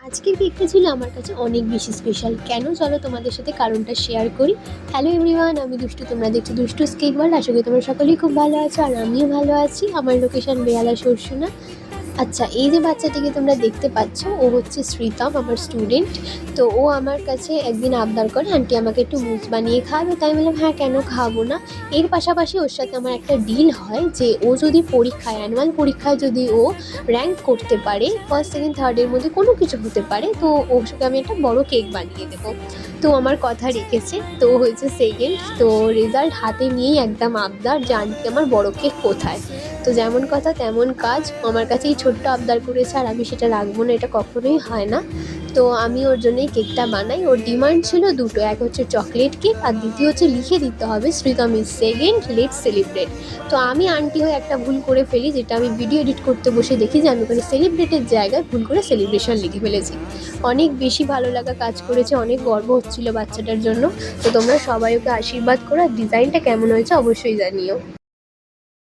আজকের কেকটা ছিল আমার কাছে অনেক বেশি স্পেশাল। কেন? চলো তোমাদের সাথে কারণটা শেয়ার করি। হ্যালো এভরিওয়ান, আমি দুষ্টু, তোমরা দেখছো দুষ্টুস কেক ওয়ার্ল্ড। আশা করি তোমরা সকলেই খুব ভালো আছো আর আমিও ভালো আছি। আমার লোকেশন বেহালা সরষুনা। আচ্ছা, এই যে বাচ্চাটিকে তোমরা দেখতে পাচ্ছ, ও হচ্ছে শ্রীতম, আমার স্টুডেন্ট। তো ও আমার কাছে একদিন আবদার করে, আন্টি আমাকে একটু মুজ বানিয়ে খাওয়াবে। তাই বললাম হ্যাঁ, কেন খাওয়াবো না। এর পাশাপাশি ওর সাথে আমার একটা ডিল হয় যে ও যদি পরীক্ষায়, অ্যানুয়াল পরীক্ষায় যদি ও র্যাঙ্ক করতে পারে, ফার্স্ট সেকেন্ড থার্ডের মধ্যে কোনো কিছু হতে পারে, তো ওকে আমি একটা বড় কেক বানিয়ে দেবো। তো আমার কথা রেখেছে, তো ও হয়েছে সেকেন্ড। তো রেজাল্ট হাতে নিয়েই একদম আবদার যে আন্টি আমার বড় কেক কোথায়। তো যেমন কথা তেমন কাজ, আমার কাছে এই ছোট্ট আবদার করেছে আর আমি সেটা রাখবো না, এটা কখনোই হয় না। তো আমি ওর জন্যই কেকটা বানাই। ওর ডিমান্ড ছিল দুটো, এক হচ্ছে চকলেট কেক আর দ্বিতীয় হচ্ছে লিখে দিতে হবে Sritam is second, let's celebrate. তো আমি আন্টি হয়ে একটা ভুল করে ফেলি, যেটা আমি ভিডিও এডিট করতে বসে দেখি যে আমি ওখানে সেলিব্রেটের জায়গায় ভুল করে সেলিব্রেশন লিখে ফেলেছি। অনেক বেশি ভালো লাগা কাজ করেছে, অনেক গর্ব হচ্ছিল বাচ্চাটার জন্য। তো তোমরা সবাই ওকে আশীর্বাদ করো আর ডিজাইনটা কেমন হয়েছে অবশ্যই জানিও।